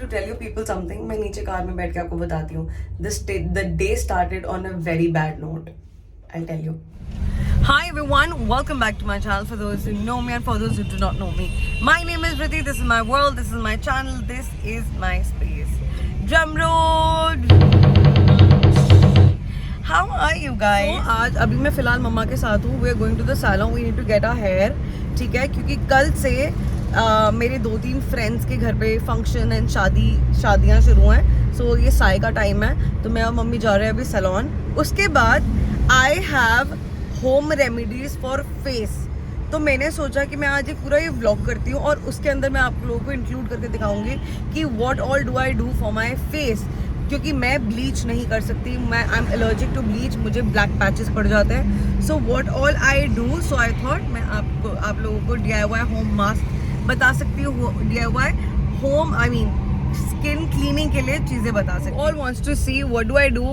to tell you people something. मैं नीचे car में बैठ के आपको बताती हूँ. The day started on a very bad note. I'll tell you. Hi everyone, welcome back to my channel. For those who know me and for those who do not know me, my name is Vritti. This is my world. This is my channel. This is my space. Drum roll. How are you guys? So, आज अभी मैं फिलहाल मम्मा के साथ हूँ. We are going to the salon. We need to get our hair. ठीक है, क्योंकि कल से मेरे 2-3 फ्रेंड्स के घर पे फंक्शन एंड शादियाँ शुरू हैं. सो ये साय का टाइम है, तो मैं और मम्मी जा रहे हैं अभी सैलून. उसके बाद I have home remedies for face. तो मैंने सोचा कि मैं आज एक पूरा ये व्लॉग करती हूँ और उसके अंदर मैं आप लोगों को इंक्लूड करके दिखाऊंगी कि what all do I do for my face. क्योंकि मैं ब्लीच नहीं कर सकती, मैं I am allergic to bleach, मुझे ब्लैक पैचेस पड़ जाते हैं. So what all I do. So I thought मैं आप लोगों को DIY होम मास्क बता सकती हूँ. DIY home I mean skin cleaning के लिए चीज़ें बता सकती हूँ. All wants to see what do I do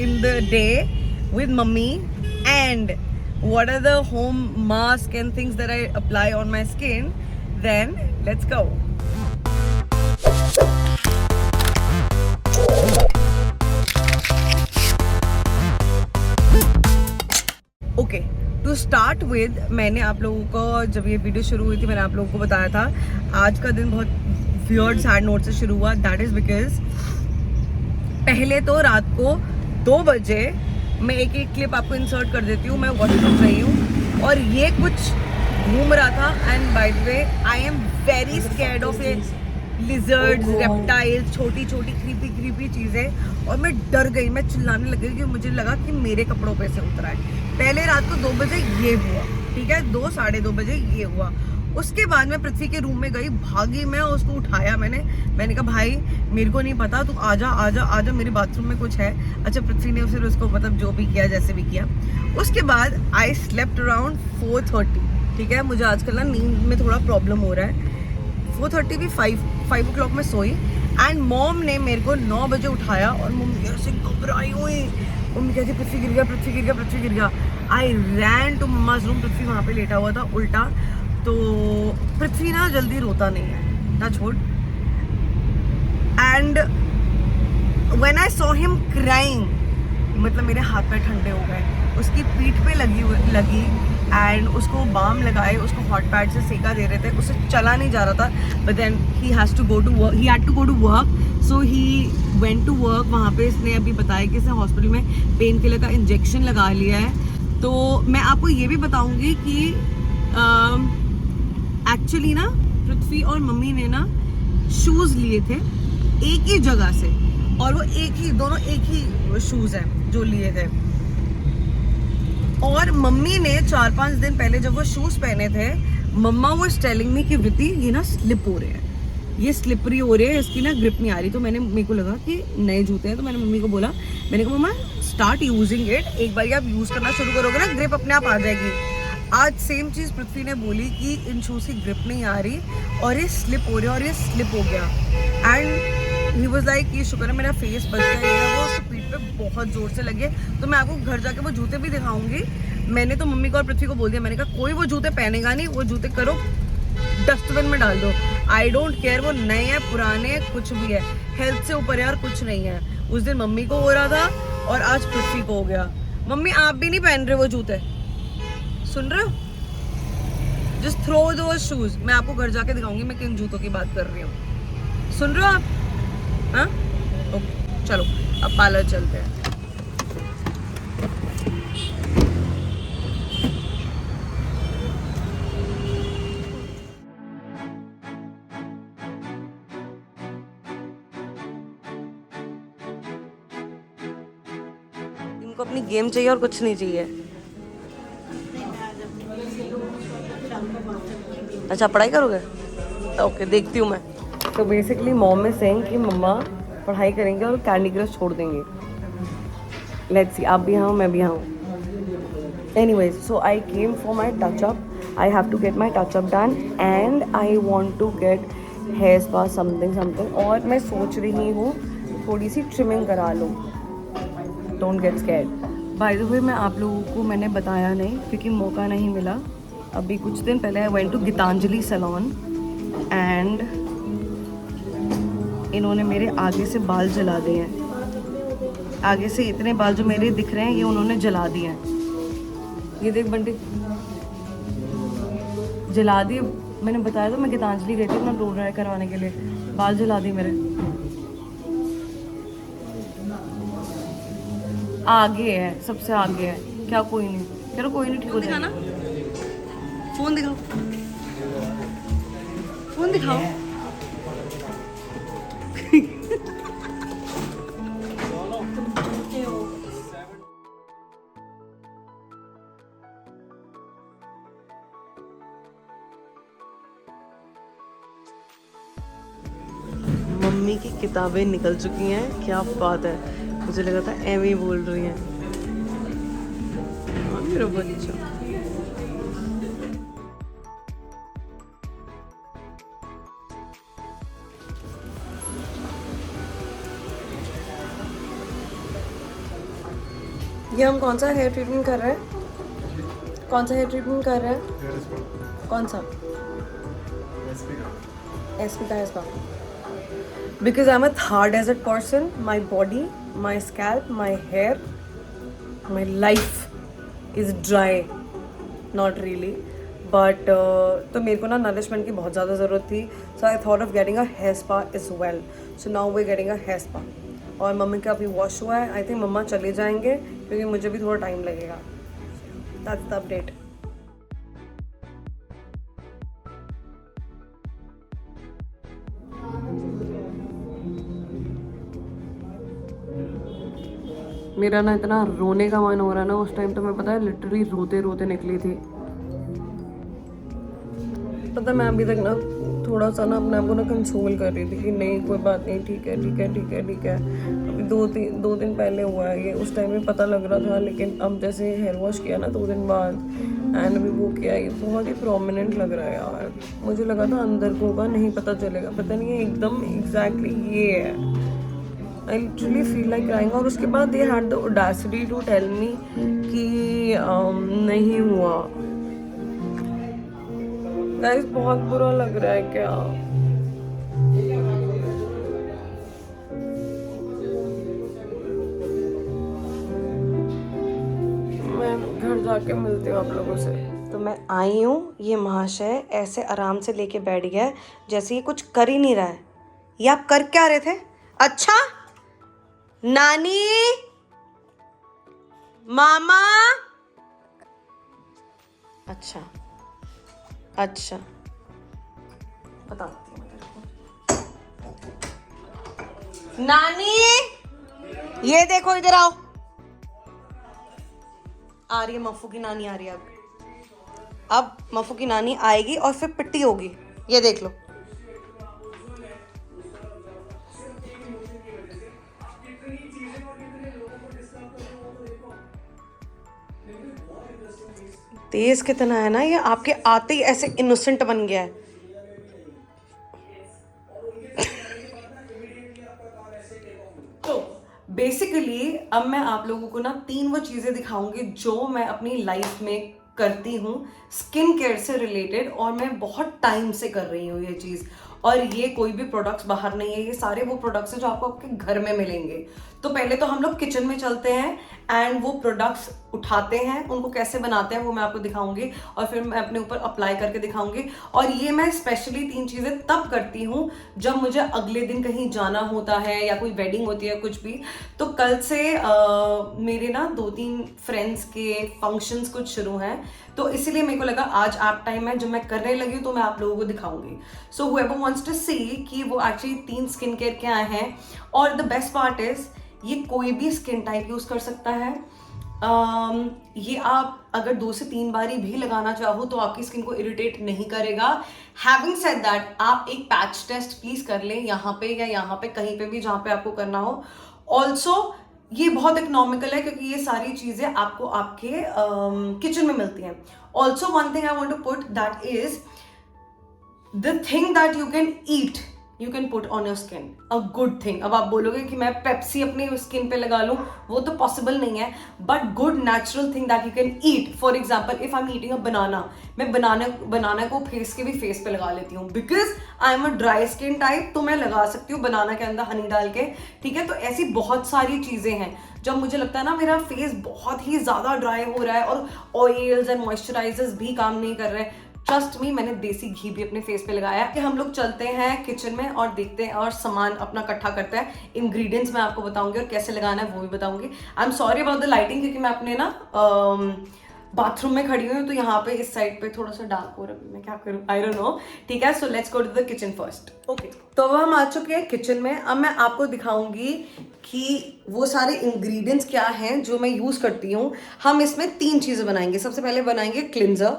in the day with mummy and what are the home mask and things that I apply on my skin. Then let's go. Okay, to start with, मैंने आप लोगों को जब ये video शुरू हुई थी मैंने आप लोगों को बताया था आज का दिन बहुत weird sad note से शुरू हुआ. That is because पहले तो रात को 2 बजे मैं एक क्लिप आपको इंसर्ट कर देती हूँ. मैं वॉशरूम गई हूँ और ये कुछ घूम रहा था. And by the way I am very scared of ये लिजर्ड्स, रेप्टाइल्स, छोटी छोटी क्रीपी चीज़ें. और मैं डर गई, मैं चिल्लाने लग गई कि मुझे लगा कि मेरे कपड़ों पे से उतरा है. पहले रात को 2 बजे ये हुआ, ठीक है, 2-2:30 बजे ये हुआ. उसके बाद मैं पृथ्वी के रूम में गई, भागी मैं, उसको उठाया मैंने कहा भाई मेरे को नहीं पता, तू आजा मेरे बाथरूम में कुछ है. अच्छा, पृथ्वी ने फिर उसको मतलब जो भी किया जैसे भी किया. उसके बाद आई स्लेप्ट अराउंड 4:30. ठीक है, मुझे आजकल ना नींद में थोड़ा प्रॉब्लम हो रहा है. 4:30 भी 5 o'clock में सोई. एंड मॉम ने मेरे को 9 बजे उठाया और मम्मी ऐसे घबराई हुई. मम्मी कहती पृथ्वी गिर गया. आई रैन टू मम्माज रूम. पृथ्वी वहाँ पे लेटा हुआ था उल्टा. तो पृथ्वी ना जल्दी रोता नहीं है ना, छोड़. And when I saw him crying, मतलब मेरे हाथ पैर ठंडे हो गए. उसकी पीठ पे लगी एंड उसको बाम लगाए, उसको हॉट पैड से सेका दे रहे थे. उसे चला नहीं जा रहा था. But then he had to go to work. So he went to work. वहाँ पे इसने अभी बताया कि इसने हॉस्पिटल में पेन किलर का इंजेक्शन लगा लिया है. तो मैं आपको ये भी बताऊँगी कि एक्चुअली ना पृथ्वी और मम्मी ने ना शूज़ लिए थे एक ही जगह से, और वो दोनों एक ही शूज़ हैं जो लिए थे. और मम्मी ने 4-5 दिन पहले जब वो शूज़ पहने थे, मम्मा वाज टेलिंग मी कि वृत्ति ये ना स्लिप हो रहे हैं, ये स्लिपरी हो रहे हैं, इसकी ना ग्रिप नहीं आ रही. तो मेरे को लगा कि नए जूते हैं, तो मैंने मम्मी को बोला, मैंने कहा मम्मा स्टार्ट यूजिंग इट. एक बार आप यूज़ करना शुरू करोगे ना, ग्रिप अपने आप आ जाएगी. आज सेम चीज़ पृथ्वी ने बोली कि इन शूज़ की ग्रिप नहीं आ रही और ये स्लिप हो रही है, और ये स्लिप हो गया. एंड ही वाज लाइक ये शुक्र है मेरा फेस बच गया. वो उसकी पीठ पे बहुत ज़ोर से लगे. तो मैं आपको घर जाके वो जूते भी दिखाऊंगी. मैंने तो मम्मी को और पृथ्वी को बोल दिया, मैंने कहा कोई वो जूते पहनेगा नहीं, वो जूते करो डस्टबिन में डाल दो. आई डोंट केयर वो नए हैं पुराने हैं कुछ भी है, हेल्थ से ऊपर है और कुछ नहीं है. उस दिन मम्मी को हो रहा था और आज पृथ्वी को हो गया. मम्मी आप भी नहीं पहन रहे वो जूते, सुन रहे हो? जस्ट थ्रो दो शूज. मैं आपको घर जाके दिखाऊंगी मैं किन जूतों की बात कर रही हूँ. सुन रहे हो आप? हाँ, ओके, चलो अब पार्लर चलते हैं. इनको अपनी गेम चाहिए और कुछ नहीं चाहिए. अच्छा, पढ़ाई करोगे? ओके, देखती हूँ मैं. तो बेसिकली मॉम इज सेइंग कि मम्मा पढ़ाई करेंगे और कैंडी क्रश छोड़ देंगे. लेट्स सी, आप भी यहाँ मैं भी यहाँ. Anyways, so I came for my touchup. I have to get my touchup done and I want to get hair spa something. और मैं सोच रही हूँ थोड़ी सी ट्रिमिंग करा लूँ. Don't get scared. By the way मैं आप लोगों को मैंने बताया नहीं क्योंकि मौका नहीं मिला. अभी कुछ दिन पहले I went to Geetanjali salon and इन्होंने मेरे आगे से बाल जला दिए हैं। आगे से इतने बाल जो मेरे दिख रहे हैं ये उन्होंने जला दिए हैं। ये देख बंटी, जला दिए। मैंने बताया था मैं गीतांजलि गई थी अपना ब्लो ड्राई करवाने के लिए, बाल जला दिए मेरे। आगे है, सबसे आगे है। क्या कोई नहीं, चलो कोई नहीं, ठीक हो जाएगा। फोन दिखाओ, फोन दिखाओ। मम्मी की किताबें निकल चुकी हैं, क्या बात है। मुझे लगा था एम ही बोल रही हैं। हाँ मेरा बच्चा। ये हम कौन सा हेयर ट्रीटमेंट कर रहे हैं? कौन सा हेयर ट्रीटमेंट कर रहे हैं? कौन सा? एसपी का इसका। Because I'm a Thar desert person, my body, my scalp, my hair, my life is dry. Not really. But तो मेरे को ना नरिशमेंट की बहुत ज़्यादा ज़रूरत थी. So I thought of getting a hair spa as well. So now we're getting a hair spa. और मम्मी का अभी वॉश हुआ है. I think मम्मा चले जाएंगे क्योंकि मुझे भी थोड़ा टाइम लगेगा. That's the update. मेरा ना इतना रोने का मन हो रहा है ना, उस टाइम तो मैं पता है लिटरली रोते रोते निकली थी। पता मैं अभी तक ना थोड़ा सा ना अपने आप को ना कंसोल कर रही थी कि नहीं कोई बात नहीं, ठीक है ठीक है ठीक है ठीक है। अभी दो दिन पहले हुआ है ये, उस टाइम में पता लग रहा था, लेकिन अब जैसे हेयर वॉश किया ना 2 दिन बाद एंड अभी वो किया, ये बहुत ही प्रोमिनेंट लग रहा है यार। मुझे लगा था अंदर को होगा, नहीं पता चलेगा, पता नहीं है एकदम एग्जैक्टली ये है। I literally feel like crying। और उसके बाद they had the audacity to tell me कि नहीं हुआ। Guys बहुत बुरा लग रहा है क्या? मैं घर जाके मिलती हूँ आप लोगों से। तो मैं आई हूँ, ये महाशय ऐसे आराम से लेके बैठ गया है जैसे ये कुछ कर ही नहीं रहा है। ये आप कर क्या रहे थे? अच्छा नानी, मामा, अच्छा अच्छा बताती हूँ तेरे को। नानी ये देखो, इधर आओ। आ रही है मफ्फू की नानी, आ रही है अब मफ्फू की नानी आएगी और फिर पिट्टी होगी, ये देख लो। तेज कितना है ना ये, आपके आते ही ऐसे इनोसेंट बन गया है। तो बेसिकली अब मैं आप लोगों को ना 3 वो चीजें दिखाऊंगी जो मैं अपनी लाइफ में करती हूँ स्किन केयर से रिलेटेड, और मैं बहुत टाइम से कर रही हूँ ये चीज। और ये कोई भी प्रोडक्ट्स बाहर नहीं है, ये सारे वो प्रोडक्ट्स हैं जो आपको आपके घर में मिलेंगे। तो पहले तो हम लोग किचन में चलते हैं एंड वो प्रोडक्ट्स उठाते हैं, उनको कैसे बनाते हैं वो मैं आपको दिखाऊंगी और फिर मैं अपने ऊपर अप्लाई करके दिखाऊंगी। और ये मैं स्पेशली 3 चीजें तब करती हूँ जब मुझे अगले दिन कहीं जाना होता है या कोई वेडिंग होती है कुछ भी। तो कल से मेरे ना 2-3 फ्रेंड्स के फंक्शंस कुछ शुरू हैं, तो इसीलिए मेरे को लगा आज आप टाइम है जब मैं करने लगी हूँ तो मैं आप लोगों को दिखाऊंगी। सो whoever wants to see कि वो एक्चुअली 3 स्किन केयर क्या हैं। और द बेस्ट पार्ट इज ये कोई भी स्किन टाइप यूज कर सकता है। ये आप अगर 2 से 3 बारी भी लगाना चाहो तो आपकी स्किन को इरिटेट नहीं करेगा। हैविंग सेड दैट, आप एक पैच टेस्ट प्लीज कर लें यहाँ पे या यहाँ पे कहीं पे भी जहाँ पे आपको करना हो। ऑल्सो ये बहुत इकोनॉमिकल है क्योंकि ये सारी चीजें आपको आपके किचन में मिलती हैं। Also one thing I want to put that is the thing that you can eat you can put on your skin. A good thing. अब आप बोलोगे कि मैं पेप्सी अपनी स्किन पे लगा लूँ, वो तो पॉसिबल नहीं है, but good natural thing that you can eat. For example if I am eating a banana, मैं बनाना को फेस के भी फेस पे लगा लेती हूँ, because I am a dry skin type, तो मैं लगा सकती हूँ बनाना के अंदर हनी डाल के. ठीक है, तो ऐसी बहुत सारी चीज़ें हैं. जब मुझे लगता है ना मेरा फेस बहुत ही ज़्यादा ड्राई हो रहा है और ऑयल्स एंड मॉइस्चराइजर्स भी काम नहीं कर रहे हैं, ट्रस्ट मी, मैंने देसी घी भी अपने फेस पे लगाया. कि हम लोग चलते हैं किचन में और देखते हैं और सामान अपना इकट्ठा करते हैं. इंग्रेडिएंट्स मैं आपको बताऊंगी और कैसे लगाना है वो भी बताऊंगी. I am sorry about the lighting, क्योंकि मैं अपने ना बाथरूम में खड़ी हुई हूँ, तो यहाँ पे इस साइड पे थोड़ा सा डार्क हो रहा है. मैं क्या करूँ, आई डोंट नो. ठीक है, so let's go to the kitchen first. Okay, तो अब हम आ चुके हैं किचन में. अब मैं आपको दिखाऊंगी कि वो सारे इंग्रेडिएंट्स क्या हैं जो मैं यूज़ करती हूँ. हम इसमें 3 चीज़ें बनाएंगे. सबसे पहले बनाएंगे क्लिनजर,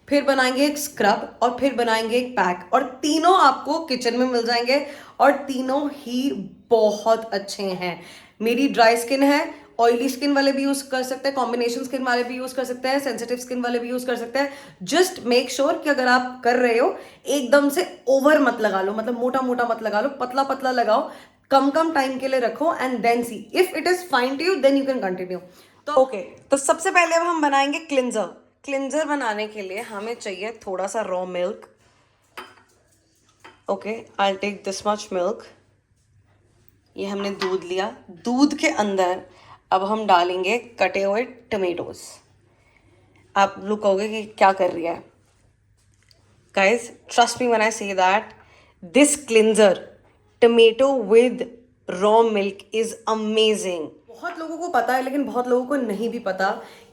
फिर बनाएंगे एक स्क्रब और फिर बनाएंगे एक पैक. और तीनों आपको किचन में मिल जाएंगे और तीनों ही बहुत अच्छे हैं. मेरी ड्राई स्किन है, ऑयली स्किन वाले भी यूज कर सकते हैं, कॉम्बिनेशन स्किन वाले भी यूज कर सकते हैं, सेंसिटिव स्किन वाले भी यूज कर सकते हैं. जस्ट मेक श्योर कि अगर आप कर रहे हो एकदम से ओवर मत लगा लो, मतलब मोटा मोटा मत लगा लो, पतला पतला लगाओ, कम कम टाइम के लिए रखो and then see if it is fine to you, then you can continue. तो ओके, तो सबसे पहले अब हम बनाएंगे क्लिनजर. क्लिनजर बनाने के लिए हमें चाहिए थोड़ा सा raw milk. Okay, I take this much milk. ये हमने दूध लिया. दूध के अंदर अब हम डालेंगे कटे हुए टमेटोज. आप लोग कहोगे कि क्या कर रही है. Guys, trust me when I say that this cleanser tomato with raw milk is amazing. बहुत लोगों को पता है लेकिन बहुत लोगों को नहीं भी पता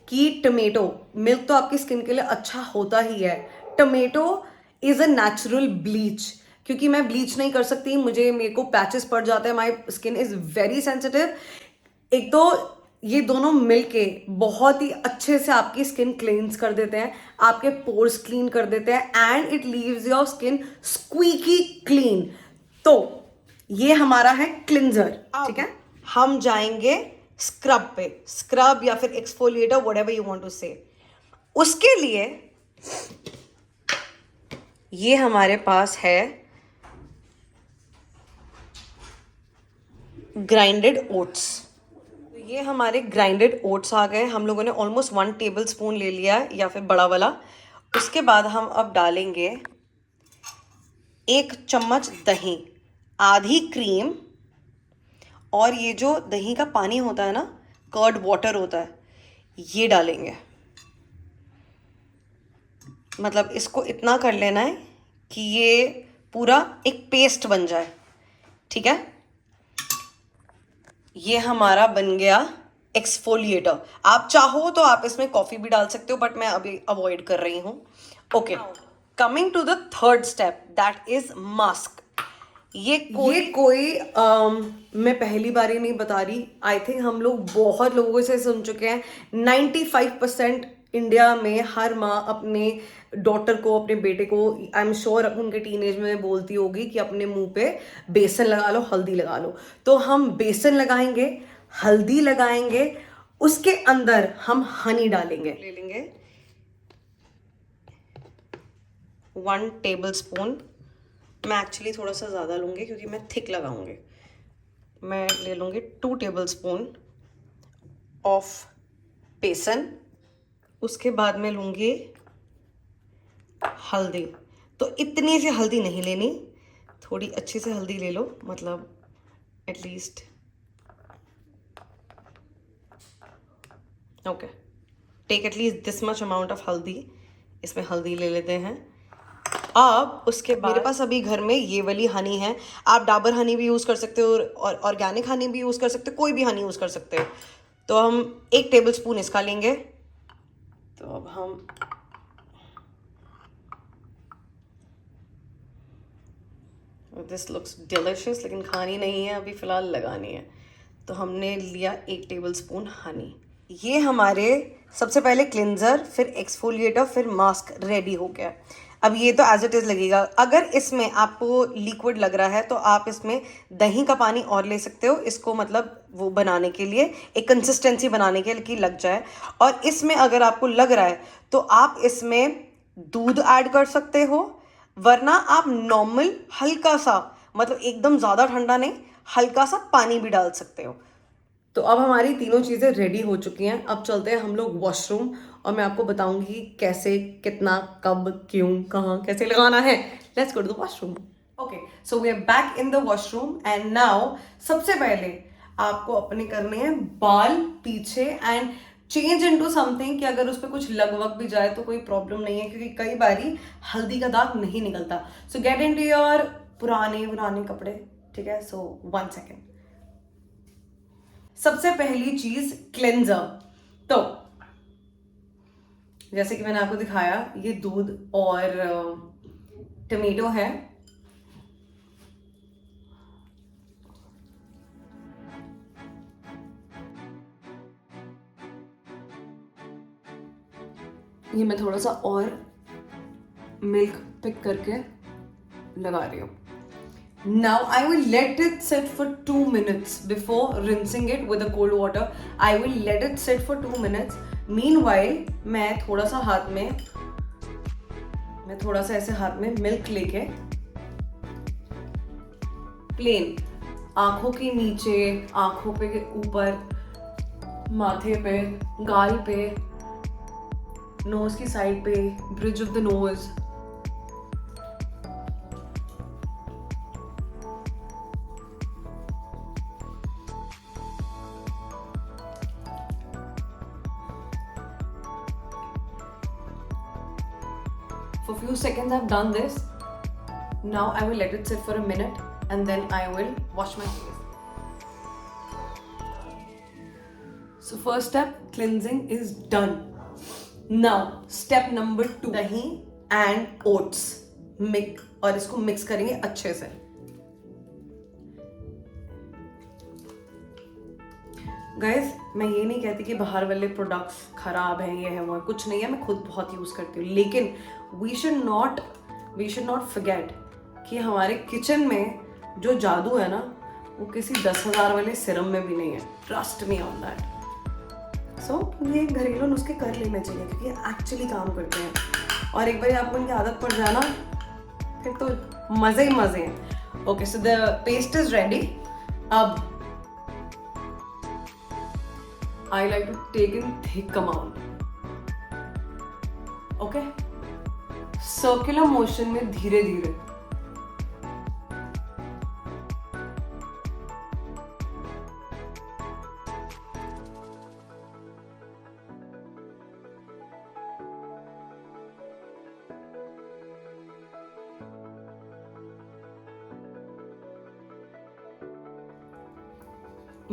कि टमेटो मिल्क तो आपकी स्किन के लिए अच्छा होता ही है. Tomato is a natural bleach. क्योंकि मैं ब्लीच नहीं कर सकती, मेरे को पैचेस पड़ जाते हैं, my skin is very sensitive. एक तो ये दोनों मिलके बहुत ही अच्छे से आपकी स्किन क्लींस कर देते हैं, आपके पोर्स क्लीन कर देते हैं and it leaves your skin squeaky clean. तो ये हमारा है क्लिंजर. ठीक है, हम जाएंगे स्क्रब पे. स्क्रब या फिर exfoliator, whatever you want to say. उसके लिए ये हमारे पास है ग्राइंडेड ओट्स. ये हमारे ग्राइंडेड ओट्स आ गए. हम लोगों ने ऑलमोस्ट 1 टेबल स्पून ले लिया है, या फिर बड़ा वाला. उसके बाद हम अब डालेंगे 1 चम्मच दही, आधी क्रीम, और ये जो दही का पानी होता है ना, कर्ड वाटर होता है, ये डालेंगे. मतलब इसको इतना कर लेना है कि ये पूरा एक पेस्ट बन जाए. ठीक है, ये हमारा बन गया एक्सफोलिएटर. आप चाहो तो आप इसमें कॉफी भी डाल सकते हो, बट मैं अभी अवॉइड कर रही हूँ. Okay, coming to the third step, that is mask. ये कोई मैं पहली बार ही नहीं बता रही. आई थिंक हम लोग बहुत लोगों से सुन चुके हैं. 95% इंडिया में हर माँ अपने डॉटर को, अपने बेटे को, आई एम श्योर उनके टीनेज में बोलती होगी कि अपने मुंह पे बेसन लगा लो, हल्दी लगा लो. तो हम बेसन लगाएंगे, हल्दी लगाएंगे, उसके अंदर हम हनी डालेंगे. ले लेंगे 1 टेबल स्पून. मैं एक्चुअली थोड़ा सा ज़्यादा लूँगी क्योंकि मैं थिक लगाऊंगी. मैं ले लूँगी 2 टेबल स्पून ऑफ बेसन. उसके बाद मैं लूँगी हल्दी. तो इतनी सी हल्दी नहीं लेनी, थोड़ी अच्छी से हल्दी ले लो, मतलब at least. Okay, take at least this much amount of haldi. इसमें हल्दी ले लेते हैं. अब उसके बाद मेरे पास अभी घर में ये वाली हनी है. आप डाबर हनी भी यूज़ कर सकते हो और ऑर्गेनिक हनी भी यूज़ कर सकते हो, कोई भी हनी यूज़ कर सकते हो. तो हम 1 टेबल स्पून इसका लेंगे. तो अब हम दिस लुक्स डिलिशियस, लेकिन खानी नहीं है अभी, फ़िलहाल लगानी है. तो हमने लिया 1 टेबल स्पून हनी. ये हमारे सबसे पहले क्लिंजर, फिर एक्सफोलिएटर, फिर मास्क रेडी हो गया. अब ये तो एज इट इज़ लगेगा. अगर इसमें आपको लिक्विड लग रहा है तो आप इसमें दही का पानी और ले सकते हो, इसको मतलब वो बनाने के लिए, एक कंसिस्टेंसी बनाने के लिए कि लग जाए. और इसमें अगर आपको लग रहा है तो आप इसमें दूध ऐड कर सकते हो, वरना आप नॉर्मल हल्का सा मतलब एकदम ज़्यादा ठंडा नहीं, हल्का सा पानी भी डाल सकते हो। तो अब हमारी तीनों चीज़ें रेडी हो चुकी हैं। अब चलते हैं हम लोग वॉशरूम और मैं आपको बताऊंगी कि कैसे, कितना, कब, क्यों, कहाँ, कैसे लगाना है। Let's go to the washroom. Okay, so we are back in the washroom and now सबसे पहले आपको अपने करने हैं बाल पीछे एंड चेंज इनटू समथिंग कि अगर उस पर कुछ लग वग भी जाए तो कोई प्रॉब्लम नहीं है, क्योंकि कई बारी हल्दी का दाग नहीं निकलता। सो गेट इनटू योर पुराने कपड़े, ठीक है। सो 1 सेकेंड। सबसे पहली चीज क्लेंजर। तो जैसे कि मैंने आपको दिखाया, ये दूध और टमेटो है। ये मैं थोड़ा सा और मिल्क पिक करके लगा रही हूँ। Now I will let it sit for 2 minutes before rinsing it with the cold water. I will let it sit for 2 minutes. Meanwhile, मैं थोड़ा सा ऐसे हाथ में मिल्क लेके प्लेन आंखों के नीचे, आंखों पे ऊपर, माथे पे, गाल पे, नोज की साइड पे, bridge of the nose, for few seconds I've done this. Now I will let it sit for a minute and then I will wash my face. So first step, cleansing is done. Now step number 2, दही and oats mix, और इसको mix करेंगे अच्छे से। Guys, मैं ये नहीं कहती कि बाहर वाले प्रोडक्ट्स खराब हैं, ये है वो है, कुछ नहीं है, मैं खुद बहुत यूज करती हूँ, लेकिन वी शुड नॉट फॉरगेट कि हमारे किचन में जो जादू है ना, वो किसी 10,000 वाले सिरम में भी नहीं है। Trust me on that. So ये घरेलू नुस्खे कर लेने चाहिए क्योंकि एक्चुअली काम करते हैं, और एक बार आपको इनकी आदत पड़ जाए ना, फिर तो मजे ही मजे हैं। Okay, so the paste is ready. अब I like to take in thick amount. Okay? Circular motion में धीरे धीरे।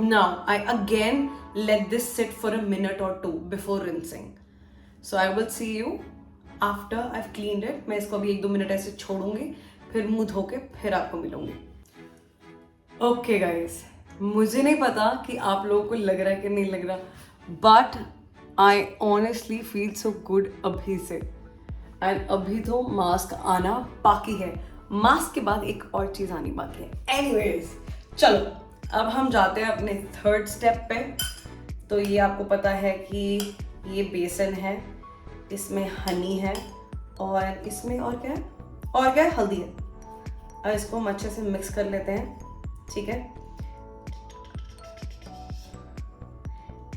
Now I again let this sit for a minute or 2 before rinsing. So I will see you after I've cleaned it. मैं इसको अभी 1-2 minute ऐसे छोड़ूंगी, फिर मुंह धो के फिर आपको मिलूंगी। Okay guys, मुझे नहीं पता कि आप लोगों को लग रहा है कि नहीं लग रहा, but I honestly feel so good अभी से। एंड अभी तो मास्क आना बाकी है, मास्क के बाद एक और चीज आनी बाकी है। एनीवेज, चलो अब हम जाते हैं अपने थर्ड स्टेप पे। तो ये आपको पता है कि ये बेसन है, इसमें हनी है, और इसमें और क्या है, हल्दी है। अब इसको हम अच्छे से मिक्स कर लेते हैं, ठीक है।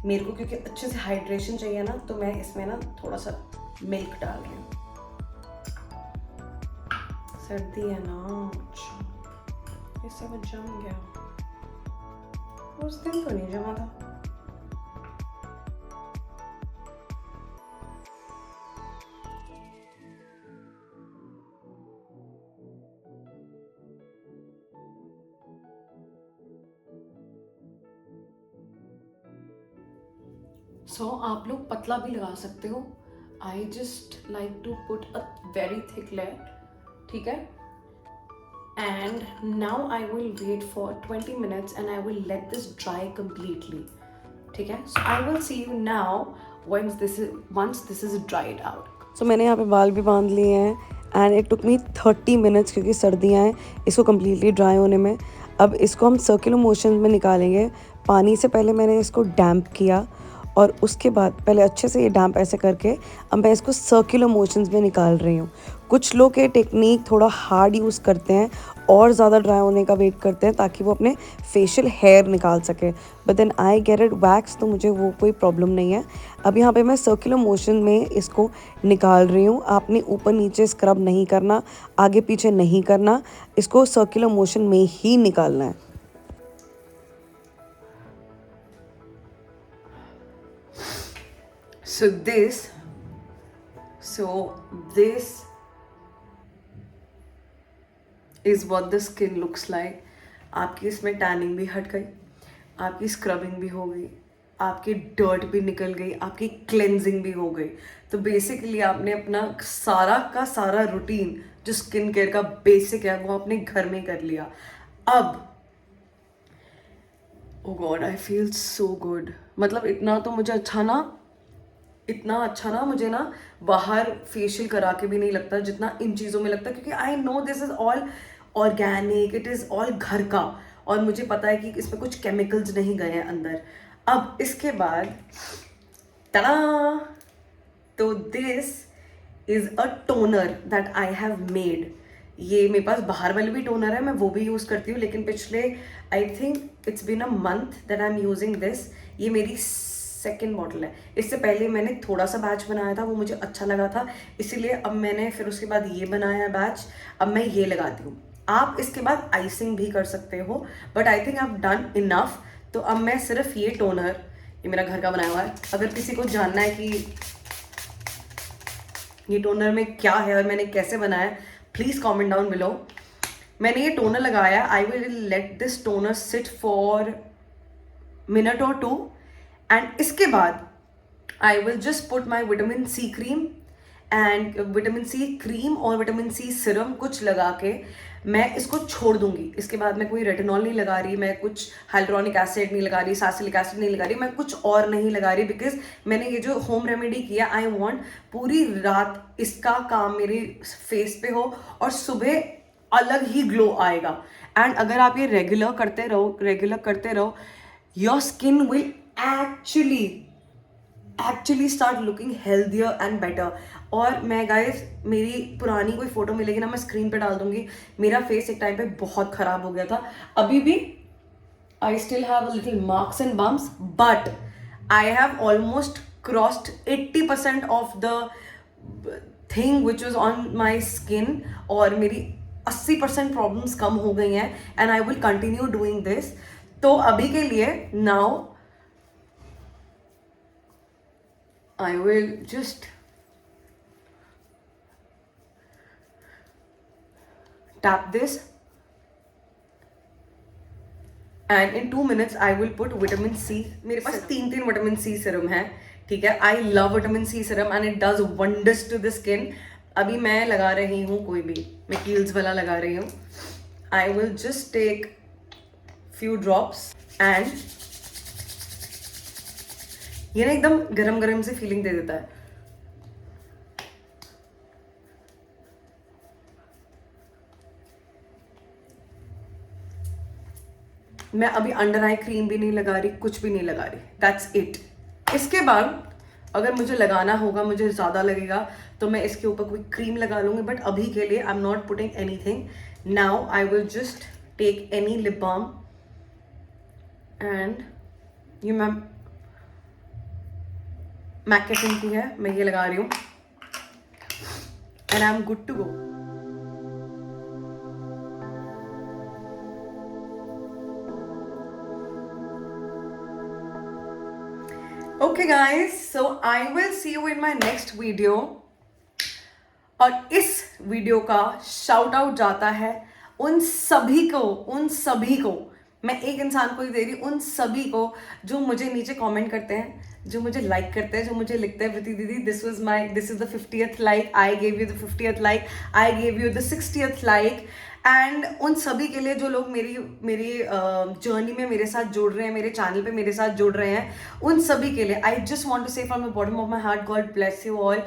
मेरे को क्योंकि अच्छे से हाइड्रेशन चाहिए ना, तो मैं इसमें ना थोड़ा सा मिल्क डाल रही हूँ। सर्दी है ना, इससे वो जम गया, उस दिन तो नहीं जमा था। सो आप लोग पतला भी लगा सकते हो। I just like to put a very thick layer, ठीक है। And now I will wait for 20 minutes and I will let this dry completely, ठीक है। So I will see you now once this is dried out. So मैंने यहाँ पे बाल भी बांध लिए हैं and it took me 30 minutes क्योंकि सर्दियाँ हैं इसको completely dry होने में। अब इसको हम सर्कुलर मोशन में निकालेंगे। पानी से पहले मैंने इसको डैम्प किया और उसके बाद पहले अच्छे से ये डैम्प ऐसे करके अब मैं इसको सर्कुलर मोशंस में निकाल रही हूँ। कुछ लोग ये टेक्निक थोड़ा हार्ड यूज़ करते हैं और ज़्यादा ड्राई होने का वेट करते हैं ताकि वो अपने फेशियल हेयर निकाल सके, but then I get it wax, तो मुझे वो कोई प्रॉब्लम नहीं है। अब यहाँ पे मैं सर्कुलर मोशन में इसको निकाल रही हूँ। आपने ऊपर नीचे स्क्रब नहीं करना, आगे पीछे नहीं करना, इसको सर्कुलर मोशन में ही निकालना है। So this is what the skin looks like. आपकी इसमें टैनिंग भी हट गई, आपकी स्क्रबिंग भी हो गई, आपकी डर्ट भी निकल गई, आपकी क्लेंजिंग भी हो गई। तो बेसिकली आपने अपना सारा का सारा रूटीन जो स्किन केयर का बेसिक है वो अपने घर में कर लिया। अब oh God, I feel so good. मतलब इतना अच्छा ना मुझे ना बाहर फेशियल करा के भी नहीं लगता जितना इन चीज़ों में लगता है, क्योंकि I know this is all organic, it is all घर का, और मुझे पता है कि इसमें कुछ केमिकल्स नहीं गए हैं अंदर। अब इसके बाद tada, तो this is a toner that I have made. ये मेरे पास बाहर वाले भी टोनर है, मैं वो भी यूज़ करती हूँ, लेकिन पिछले I think it's been a month that I am using this. ये मेरी सेकेंड बॉटल है। इससे पहले मैंने थोड़ा सा बैच बनाया था, वो मुझे अच्छा लगा था, इसीलिए अब मैंने फिर उसके बाद ये बनाया बैच। अब मैं ये लगाती हूँ। आप इसके बाद आइसिंग भी कर सकते हो, but I think I have done enough. तो अब मैं सिर्फ ये टोनर, ये मेरा घर का बनाया हुआ है, अगर किसी को जानना है कि ये टोनर में क्या है और मैंने कैसे बनाया, प्लीज़ कमेंट डाउन बिलो। मैंने ये टोनर लगाया, I will let this toner sit for minute और 2, एंड इसके बाद I will just put my vitamin C cream and vitamin C cream और विटामिन सी सिरम कुछ लगा के मैं इसको छोड़ दूंगी। इसके बाद मैं कोई रेटिनॉल नहीं लगा रही, मैं कुछ हाइड्रोनिक एसिड नहीं लगा रही, सैलिसिलिक एसिड नहीं लगा रही, मैं कुछ और नहीं लगा रही, बिकॉज मैंने ये जो होम रेमेडी किया, आई वॉन्ट पूरी रात इसका काम मेरे फेस पे हो और सुबह अलग ही ग्लो आएगा। एंड अगर आप ये रेगुलर करते रहो, your skin will actually start looking healthier and better. और मैं गाइस, मेरी पुरानी कोई फोटो मिलेगी ना, मैं स्क्रीन पे डाल दूंगी। मेरा फेस एक टाइम पे बहुत खराब हो गया था, अभी भी I still have a little marks and bumps, but I have almost crossed 80% of the thing which was on my skin, और मेरी 80% प्रॉब्लम्स कम हो गई हैं, and I will continue doing this. तो अभी के लिए now I will just tap this, and in 2 minutes I will put vitamin C. मेरे पास 3 विटामिन सी सिरम है, ठीक है। I love vitamin C serum and it does wonders to the skin. अभी मैं लगा रही हूँ कोई भी, मैं कील्स वाला लगा रही हूँ। I will just take few drops, and ये ना एकदम गरम गरम से फीलिंग दे देता है। मैं अभी अंडर आई क्रीम भी नहीं लगा रही, कुछ भी नहीं लगा रही, दैट्स इट। इसके बाद अगर मुझे लगाना होगा, मुझे ज़्यादा लगेगा, तो मैं इसके ऊपर कोई क्रीम लगा लूँगी, बट अभी के लिए I am not putting anything. Now I will just take any lip balm, and ये मैक के की है, मैं ये लगा रही हूँ, and I am good to go. Okay guys, so I will see you in my next video. और इस वीडियो का शाउट आउट जाता है उन सभी को, मैं एक इंसान को ही दे रही, उन सभी को जो मुझे नीचे कमेंट करते हैं, जो मुझे लाइक करते हैं, जो मुझे लिखते हैं, प्रीति दीदी this is the 50th like, I gave you the 50th like, I gave you the 60th like. And उन सभी के लिए जो लोग मेरी जर्नी में मेरे साथ जुड़ रहे हैं, मेरे चैनल पे मेरे साथ जुड़ रहे हैं, उन सभी के लिए आई जस्ट वॉन्ट टू से from the bottom of my heart, God bless you all.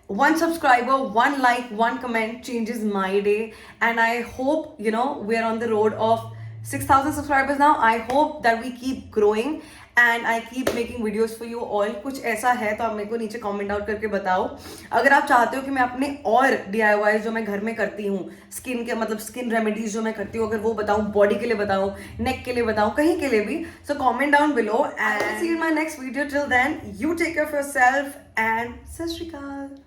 One subscriber, one like, one comment changes my day, and I hope we are on the road of 6,000 subscribers now. I hope that we keep growing, and I keep making videos for you all. कुछ ऐसा है तो आप मेरे को नीचे comment out करके बताओ। अगर आप चाहते हो कि मैं अपने और DIY जो मैं घर में करती हूँ, स्किन के मतलब स्किन रेमेडीज जो मैं करती हूँ, अगर वो बताऊँ, बॉडी के लिए बताऊँ, नेक के लिए बताऊँ, कहीं के लिए भी, so comment down below and see in my next video. Till then you take care of yourself and Sat Shri अकाल।